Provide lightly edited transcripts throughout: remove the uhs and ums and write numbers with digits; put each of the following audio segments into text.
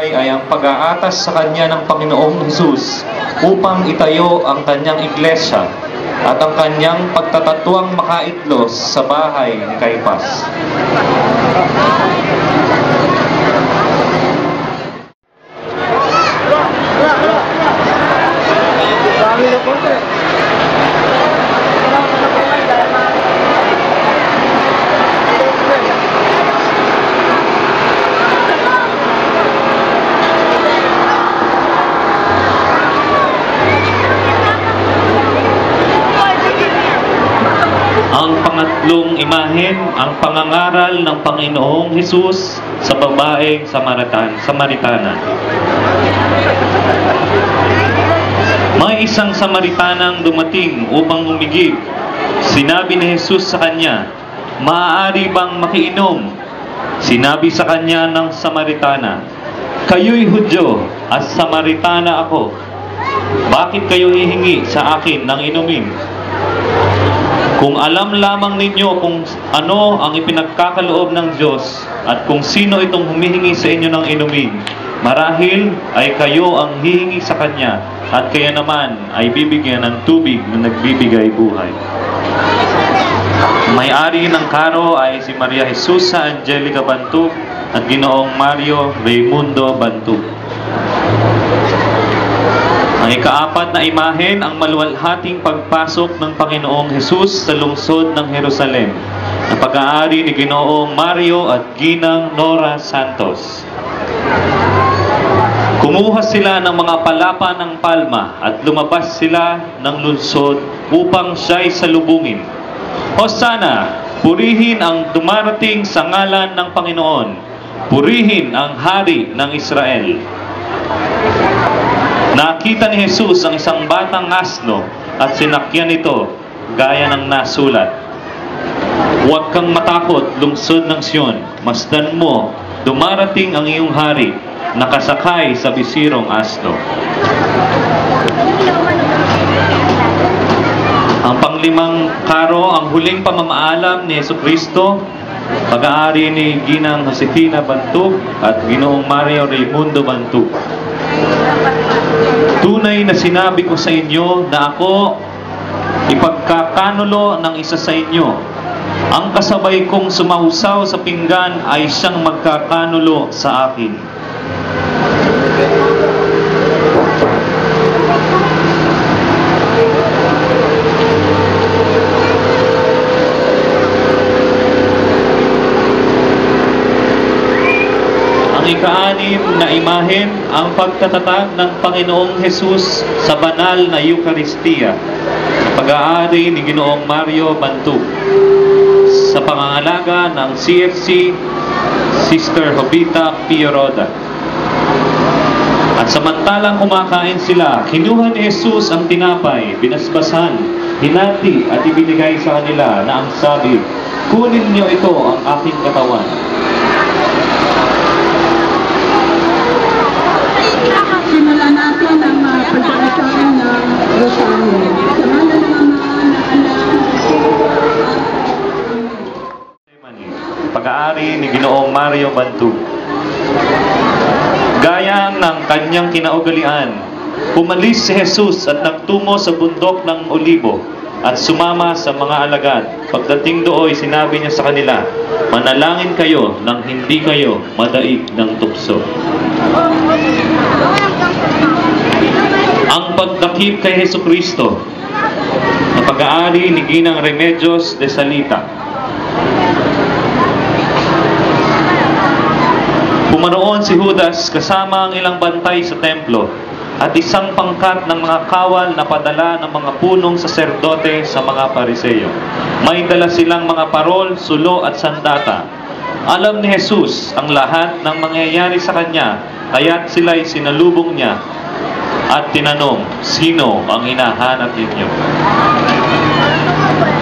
buhay ay ang pag-aatas sa kanya ng Panginoong Hesus upang itayo ang kanyang iglesia at ang kanyang pagtatatwang makaitlos sa bahay ni Caiphas. Ang pangatlong imahen, ang pangangaral ng Panginoong Hesus sa babaeng Samaritana. May isang Samaritanang dumating upang umigib. Sinabi ni Hesus sa kanya, "Maaari bang makiinom?" Sinabi sa kanya ng Samaritana, "Kayo'y Hudyo at Samaritana ako. Bakit kayo hihingi sa akin ng inumin? Kung alam lamang ninyo kung ano ang ipinagkakaloob ng Diyos at kung sino itong humihingi sa inyo ng inumin, marahil ay kayo ang hihingi sa Kanya at kaya naman ay bibigyan ng tubig na nagbibigay buhay." May-ari ng karo ay si Maria Jesusa Angelica Bantug at Ginoong Mario Raimundo Bantug. Ang ikaapat na imahen, ang maluwalhating pagpasok ng Panginoong Hesus sa lungsod ng Jerusalem, ang pag-aari ni Ginoong Mario at Ginang Nora Santos. Kumuha sila ng mga palapa ng palma at lumabas sila ng lungsod upang siya'y salubungin. "Hosana, purihin ang dumarating sa ngalan ng Panginoon. Purihin ang Hari ng Israel." Nakita ni Jesus ang isang batang asno at sinakyan ito gaya ng nasulat, "Huwag kang matakot, lungsod ng Sion. Masdan mo, dumarating ang iyong hari, nakasakay sa bisirong asno." Ang panglimang karo, ang huling pamamaalam ni Jesucristo, pag-aari ni Ginang Josefina Bantug at Ginoong Mario Raimundo Bantug. "Tunay na sinabi ko sa inyo na ako ipagkakanulo ng isa sa inyo. Ang kasabay kong sumausaw sa pinggan ay siyang magkakanulo sa akin." Ang ika-anim na imahen, ang pagtatatag ng Panginoong Hesus sa banal na Eucharistia, pag-aari ni Ginoong Mario Bantug, sa pangangalaga ng CFC Sister Jovita Pioroda. At samantalang kumakain sila, kinuha ni Jesus ang tinapay, binasbasan, hinati at ibinigay sa kanila na ang sabi, "Kunin niyo ito ang aking katawan." Simulan natin ang pagkakasama ng Rosario. Sa ngalan ng Ama, ng Anak, pag-aari ni Ginoong Mario Bantug. Gaya ng kanyang kinaugalian, pumalis si Jesus at nagtungo sa bundok ng Olibo at sumama sa mga alagad. Pagdating dooy, sinabi niya sa kanila, "Manalangin kayo nang hindi kayo madaig ng tukso." Ang pagdakip kay Jesucristo, na pag-aari ni Ginang Remedios de Salita. Pumaroon si Judas kasama ang ilang bantay sa templo at isang pangkat ng mga kawal na padala ng mga punong saserdote sa mga Pariseo. May dala silang mga parol, sulo at sandata. Alam ni Jesus ang lahat ng mangyayari sa kanya, kaya't sila'y sinalubong niya at tinanong, "Sino ang hinahanap ninyo?"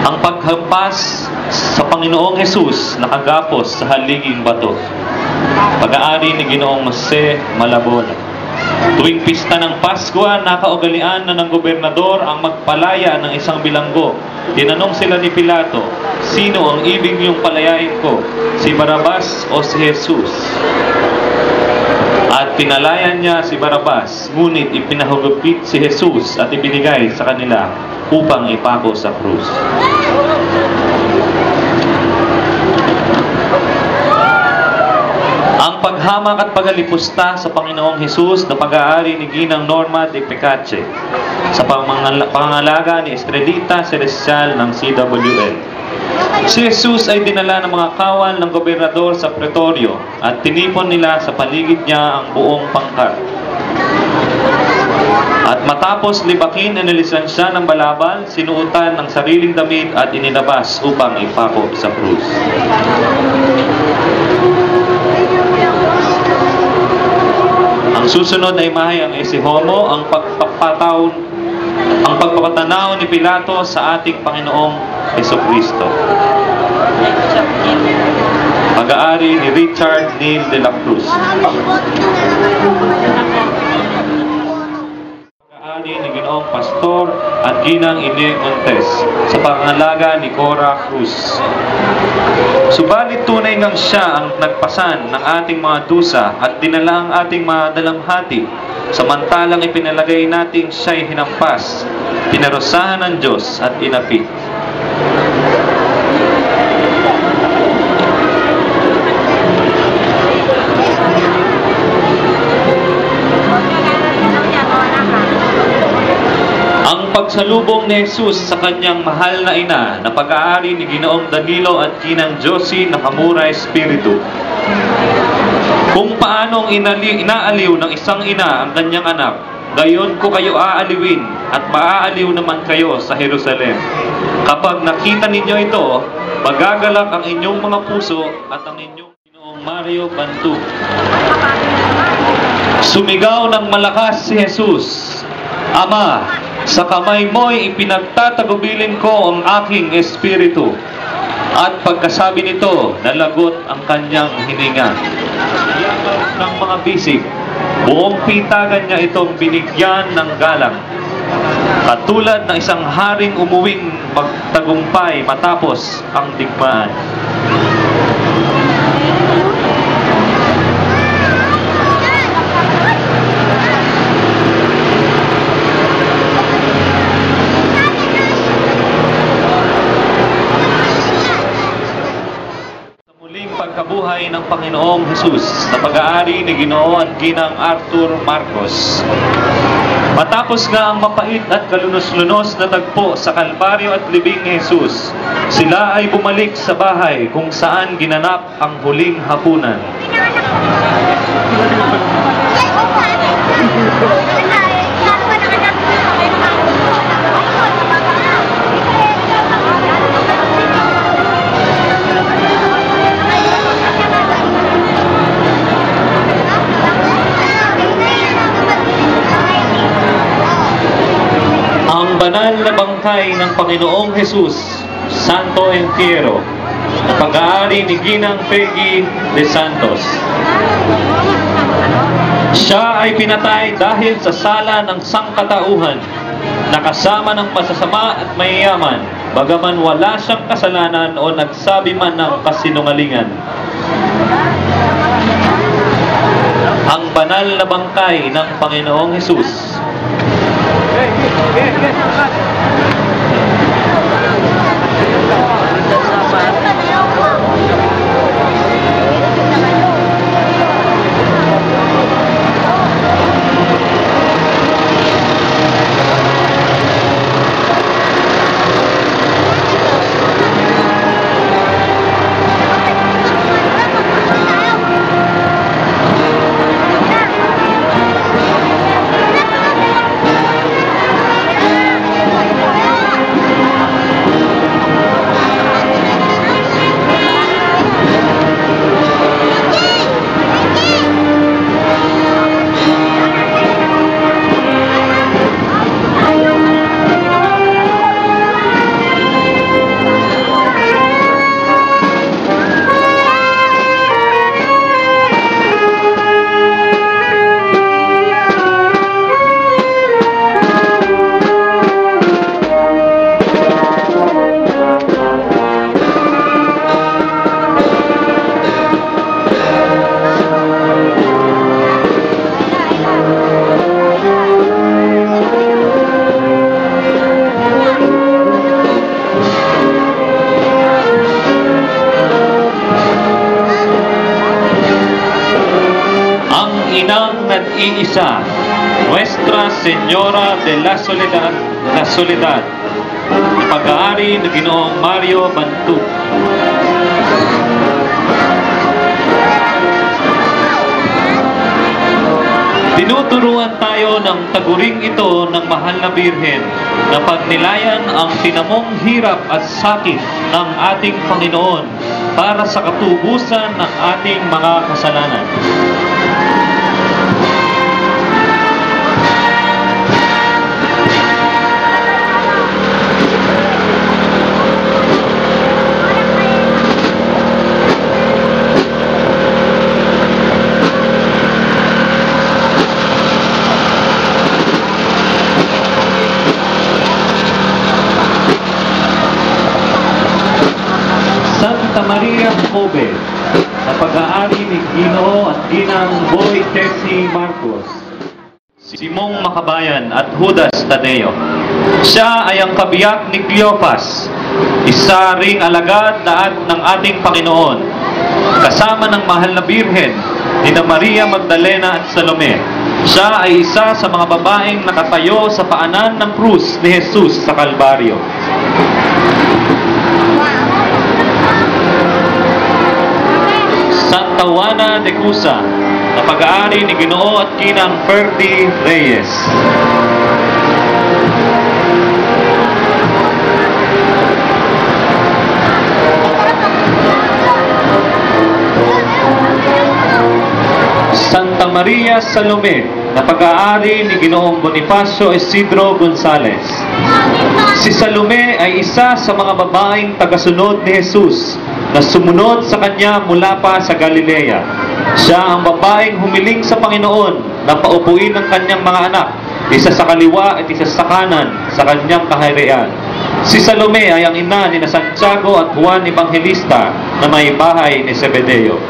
Ang paghampas sa Panginoong Hesus nakagapos sa haliging bato. Pag-aari ni Ginoong Jose Malabona. Tuwing pista ng Pasko, nakaugalian na ng gobernador ang magpalaya ng isang bilanggo. Tinanong sila ni Pilato, "Sino ang ibig niyong palayain ko? Si Barabas o si Jesus?" At pinalayan niya si Barabas, ngunit ipinahugupit si Jesus at ibinigay sa kanila upang ipako sa krus. Ang paghamak at pagalipusta sa Panginoong Jesus na pag-aari ni Ginang Norma de Pecache sa pangangalaga ni Estrelita Celestial ng CWL. Si Jesus ay dinala ng mga kawal ng gobernador sa Pretorio at tinipon nila sa paligid niya ang buong pangkat. At matapos libakin, inilisan siya ng balabal, sinuotan ng sariling damit at inilabas upang ipako sa krus. Ang susunod na imahe ang isihomo, ang pagpapatanaw ni Pilato sa ating Panginoong Jesucristo. Pag-aari ni Richard Neil de la Cruz. Pag-aari ni Ginoong Pastor at Ginang Ine Montes sa pangangalaga ni Cora Cruz. Subalit tunay ngang siya ang nagpasan ng ating mga dusa at dinala ang ating mga dalamhati, samantalang ipinalagay nating siya'y hinampas, pinarusahan ng Diyos at inapit. Ang pagsalubong ni Jesus sa kanyang mahal na ina na pag-aari ni Ginoong Danilo at Ginang Josie Nakamura Espiritu. Kung paanong inaaliw ng isang ina ang kanyang anak, gayon ko kayo aaliwin at maaaliw naman kayo sa Jerusalem. Kapag nakita ninyo ito, magagalak ang inyong mga puso at ang inyong Ginoong Mario Bantu. Sumigaw ng malakas si Jesus, Ama, sa kamay mo'y ipinagtatagubilin ko ang aking espiritu. At pagkasabi nito, nalagot ang kanyang hininga. Yakap ng mga bisig, buong pitagan niya itong binigyan ng galang. Katulad ng isang haring umuwing magtagumpay matapos ang digmaan. Pagkabuhay ng Panginoong Jesus na pag-aari ni Ginoo at Ginang Arthur Marcos. Matapos nga ang mapait at kalunos-lunos na tagpo sa Kalbaryo at libing ni Jesus, sila ay bumalik sa bahay kung saan ginanap ang huling hapunan. Banal na bangkay ng Panginoong Jesus, Santo Entierro, na pag-aari ni Ginang Peggy de Santos. Siya ay pinatay dahil sa sala ng sangkatauhan, nakasama ng masasama at mayayaman, bagaman wala siyang kasalanan o nagsabi man ng kasinungalingan. Ang banal na bangkay ng Panginoong Jesus. isa, Nuestra Señora de la Soledad, pag-aari ng Ginoong Mario Bantuk. Tinuturuan tayo ng taguring ito ng mahal na Birhen na pagnilayan ang tinamong hirap at sakit ng ating Panginoon para sa katubusan ng ating mga kasalanan. Santa Maria Kobe, na pag-aari ni Ginoo at Ginang Boy Tessie Marcos, Simong Makabayan at Judas Tadeo. Siya ay ang kabiyak ni Cleopas, isa ring alagad ng ating Panginoon, kasama ng mahal na Birhen, nina Maria Magdalena at Salome. Siya ay isa sa mga babaeng nakatayo sa paanan ng krus ni Jesus sa Kalbaryo. Santa Juana de Cusa, na pag-aari ni Ginoo at Ginang Ferdy Reyes. Santa Maria Salome, na pag-aari ni Ginoong Bonifacio Isidro Gonzales. Si Salome ay isa sa mga babaeng tagasunod ni Jesus na sumunod sa kanya mula pa sa Galilea. Siya ang babaeng humiling sa Panginoon na paupuin ng kanyang mga anak, isa sa kaliwa at isa sa kanan sa kanyang kaharian. Si Salome ay ang ina ni Santiago at Juan Evangelista na may bahay ni Zebedeo.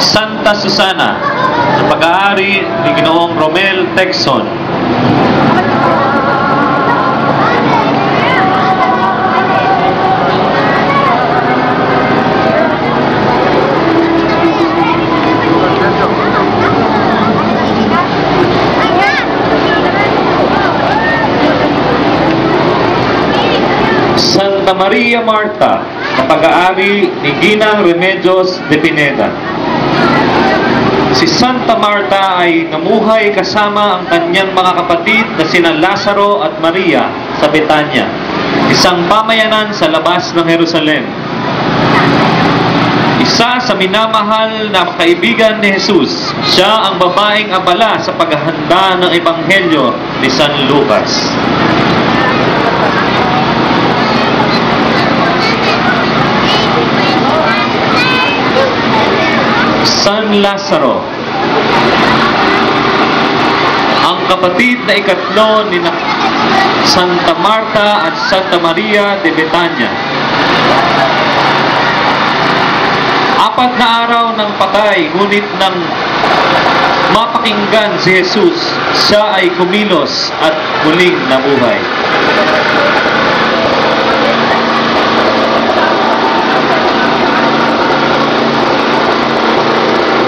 Santa Susana, na pag-aari ni Ginoong Romel Texon. Santa Maria Marta, na pag-aari ni Ginang Remedios de Pineda. Si Santa Marta ay namuhay kasama ang kanyang mga kapatid na sina Lazaro at Maria sa Betania, isang pamayanan sa labas ng Jerusalem. Isa sa minamahal na kaibigan ni Jesus, siya ang babaeng abala sa paghahanda ng Ebanghelyo ni San Lucas. San Lazaro, ang kapatid na ikatlo ni Santa Marta at Santa Maria de Betania. 4 na araw ng patay, ngunit nang mapakinggan si Jesus, siya ay kumilos at muling nabuhay.